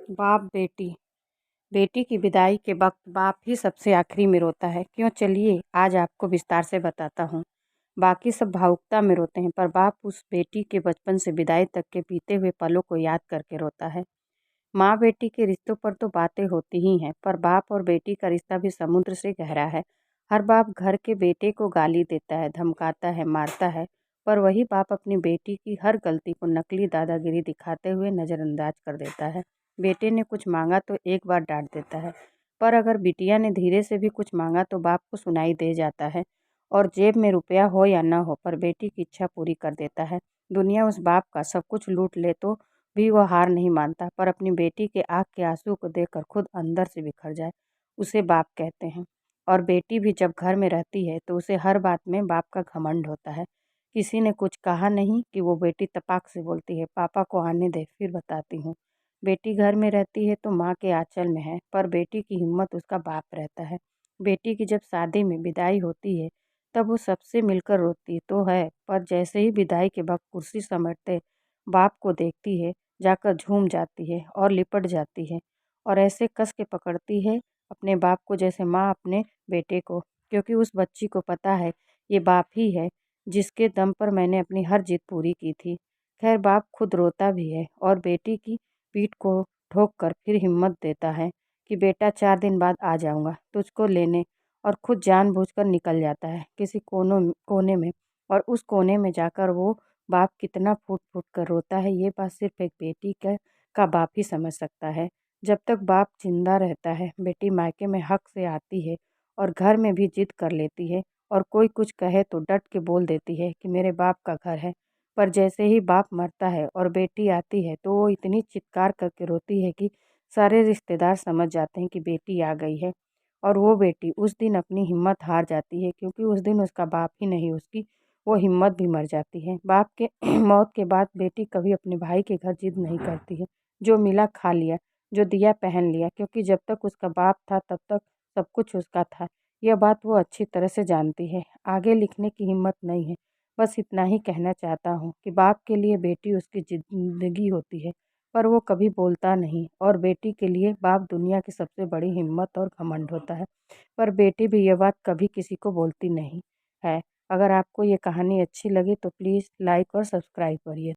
बाप बेटी। बेटी की विदाई के वक्त बाप ही सबसे आखिरी में रोता है। क्यों, चलिए आज आपको विस्तार से बताता हूँ। बाकी सब भावुकता में रोते हैं, पर बाप उस बेटी के बचपन से विदाई तक के बीते हुए पलों को याद करके रोता है। माँ बेटी के रिश्तों पर तो बातें होती ही हैं, पर बाप और बेटी का रिश्ता भी समुद्र से गहरा है। हर बाप घर के बेटे को गाली देता है, धमकाता है, मारता है, पर वही बाप अपनी बेटी की हर गलती को नकली दादागिरी दिखाते हुए नज़रअंदाज कर देता है। बेटे ने कुछ मांगा तो एक बार डांट देता है, पर अगर बिटिया ने धीरे से भी कुछ मांगा तो बाप को सुनाई दे जाता है, और जेब में रुपया हो या ना हो, पर बेटी की इच्छा पूरी कर देता है। दुनिया उस बाप का सब कुछ लूट ले तो भी वह हार नहीं मानता, पर अपनी बेटी के आँख के आंसू को देखकर खुद अंदर से बिखर जाए, उसे बाप कहते हैं। और बेटी भी जब घर में रहती है तो उसे हर बात में बाप का घमंड होता है। किसी ने कुछ कहा नहीं कि वो बेटी तपाक से बोलती है, पापा को आने दे फिर बताती हूँ। बेटी घर में रहती है तो माँ के आंचल में है, पर बेटी की हिम्मत उसका बाप रहता है। बेटी की जब शादी में विदाई होती है तब वो सबसे मिलकर रोती तो है, पर जैसे ही विदाई के वक्त कुर्सी समेटते बाप को देखती है, जाकर झूम जाती है और लिपट जाती है, और ऐसे कस के पकड़ती है अपने बाप को जैसे माँ अपने बेटे को, क्योंकि उस बच्ची को पता है ये बाप ही है जिसके दम पर मैंने अपनी हर जिद पूरी की थी। खैर, बाप खुद रोता भी है और बेटी की पीठ को ठोक कर फिर हिम्मत देता है कि बेटा 4 दिन बाद आ जाऊंगा तुझको लेने, और खुद जानबूझकर निकल जाता है किसी कोने में, और उस कोने में जाकर वो बाप कितना फूट फूट कर रोता है ये बात सिर्फ एक बेटी का बाप ही समझ सकता है। जब तक बाप जिंदा रहता है बेटी मायके में हक से आती है और घर में भी जिद कर लेती है, और कोई कुछ कहे तो डट के बोल देती है कि मेरे बाप का घर है। पर जैसे ही बाप मरता है और बेटी आती है तो वो इतनी चित्कार करके रोती है कि सारे रिश्तेदार समझ जाते हैं कि बेटी आ गई है। और वो बेटी उस दिन अपनी हिम्मत हार जाती है, क्योंकि उस दिन उसका बाप ही नहीं, उसकी वो हिम्मत भी मर जाती है। बाप के मौत के बाद बेटी कभी अपने भाई के घर जिद नहीं करती है। जो मिला खा लिया, जो दिया पहन लिया, क्योंकि जब तक उसका बाप था तब तक सब कुछ उसका था। यह बात वो अच्छी तरह से जानती है। आगे लिखने की हिम्मत नहीं है, बस इतना ही कहना चाहता हूँ कि बाप के लिए बेटी उसकी जिंदगी होती है, पर वो कभी बोलता नहीं, और बेटी के लिए बाप दुनिया की सबसे बड़ी हिम्मत और घमंड होता है। पर बेटी भी यह बात कभी किसी को बोलती नहीं है। अगर आपको ये कहानी अच्छी लगी तो प्लीज़ लाइक और सब्सक्राइब करिए।